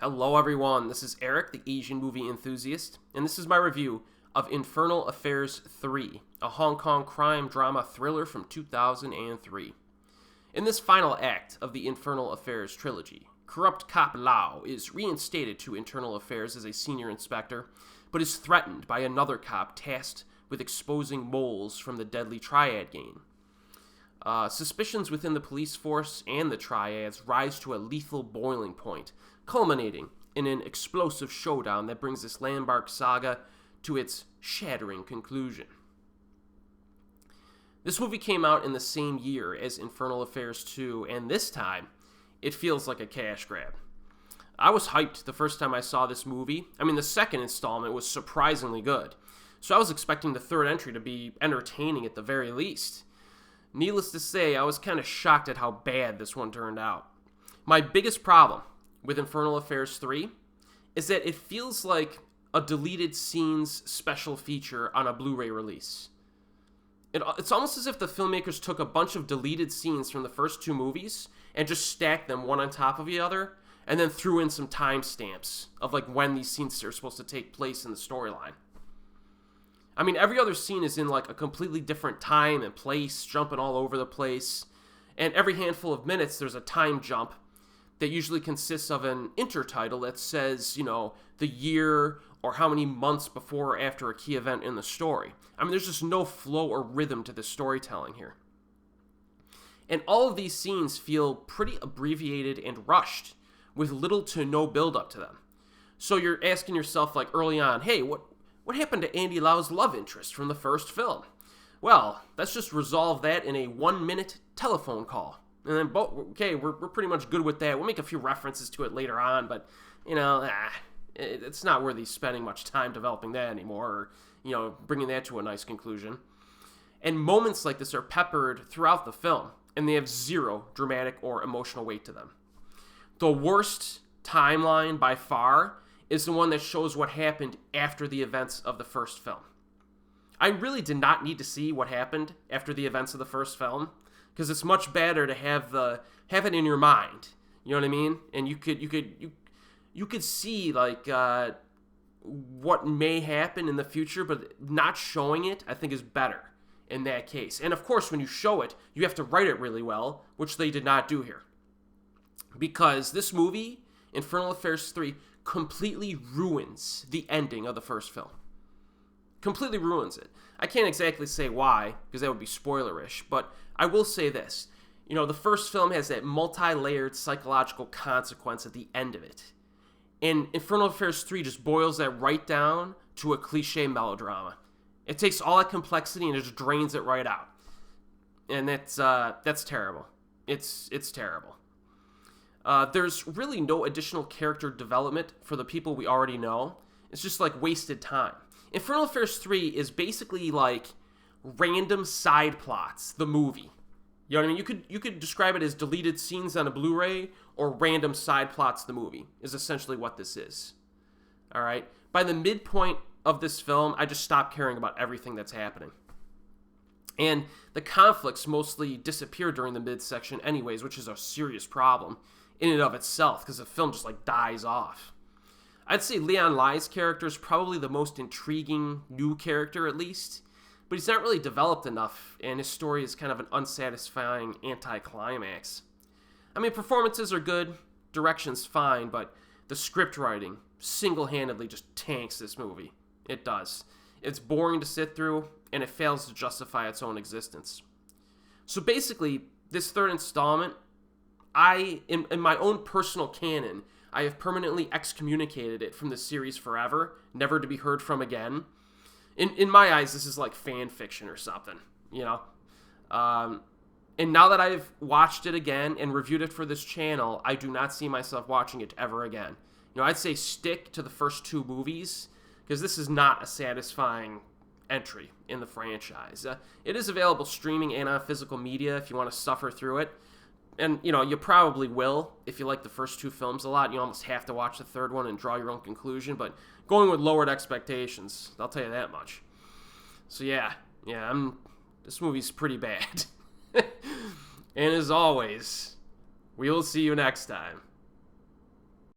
Hello everyone, this is Erik, the Asian movie enthusiast, and this is my review of Infernal Affairs 3, a Hong Kong crime drama thriller from 2003. In this final act of the Infernal Affairs trilogy, corrupt cop Lau is reinstated to Internal Affairs as a senior inspector, but is threatened by another cop tasked with exposing moles from the deadly triad gang. Suspicions within the police force and the triads rise to a lethal boiling point, culminating in an explosive showdown that brings this landmark saga to its shattering conclusion. This movie came out in the same year as Infernal Affairs 2, and this time, it feels like a cash grab. I was hyped the first time I saw this movie. The second installment was surprisingly good, so I was expecting the third entry to be entertaining at the very least. Needless to say, I was kind of shocked at how bad this one turned out. My biggest problem with Infernal Affairs 3 is that it feels like a deleted scenes special feature on a Blu-ray release. It's almost as if the filmmakers took a bunch of deleted scenes from the first two movies and just stacked them one on top of the other, and then threw in some timestamps of when these scenes are supposed to take place in the storyline. Every other scene is in a completely different time and place, jumping all over the place. And every handful of minutes, there's a time jump that usually consists of an intertitle that says, the year or how many months before or after a key event in the story. There's just no flow or rhythm to the storytelling here. And all of these scenes feel pretty abbreviated and rushed, with little to no build-up to them. So you're asking yourself, early on, hey, what happened to Andy Lau's love interest from the first film? Well, let's just resolve that in a 1-minute telephone call. And then, we're pretty much good with that. We'll make a few references to it later on, but, it's not worthy spending much time developing that anymore, or, bringing that to a nice conclusion. And moments like this are peppered throughout the film, and they have zero dramatic or emotional weight to them. The worst timeline by far is the one that shows what happened after the events of the first film. I really did not need to see what happened after the events of the first film, because it's much better to have it in your mind. You know what I mean? And you could see what may happen in the future, but not showing it, I think, is better in that case. And of course, when you show it, you have to write it really well, which they did not do here. Because this movie, Infernal Affairs 3, completely ruins the ending of the first film. Completely ruins it. I can't exactly say why, because that would be spoilerish, but I will say this. The first film has that multi-layered psychological consequence at the end of it. And Infernal Affairs 3 just boils that right down to a cliche melodrama. It takes all that complexity and it just drains it right out. And that's terrible. It's terrible. There's really no additional character development for the people we already know. It's just wasted time. Infernal Affairs 3 is basically random side plots, the movie. You know what I mean? You could describe it as deleted scenes on a Blu-ray or random side plots, the movie, is essentially what this is. All right? By the midpoint of this film, I just stopped caring about everything that's happening. And the conflicts mostly disappear during the midsection anyways, which is a serious problem in and of itself, because the film just dies off. I'd say Leon Lai's character is probably the most intriguing new character, at least, but he's not really developed enough, and his story is kind of an unsatisfying anticlimax. Performances are good, direction's fine, but the script writing single-handedly just tanks this movie. It does. It's boring to sit through, and it fails to justify its own existence. So basically, this third installment, in my own personal canon, I have permanently excommunicated it from the series forever, never to be heard from again. In my eyes, this is fan fiction or something, And now that I've watched it again and reviewed it for this channel, I do not see myself watching it ever again. I'd say stick to the first two movies, because this is not a satisfying entry in the franchise. It is available streaming and on physical media if you want to suffer through it. And, you probably will if you like the first two films a lot. You almost have to watch the third one and draw your own conclusion. But going with lowered expectations, I'll tell you that much. So, this movie's pretty bad. And as always, we will see you next time.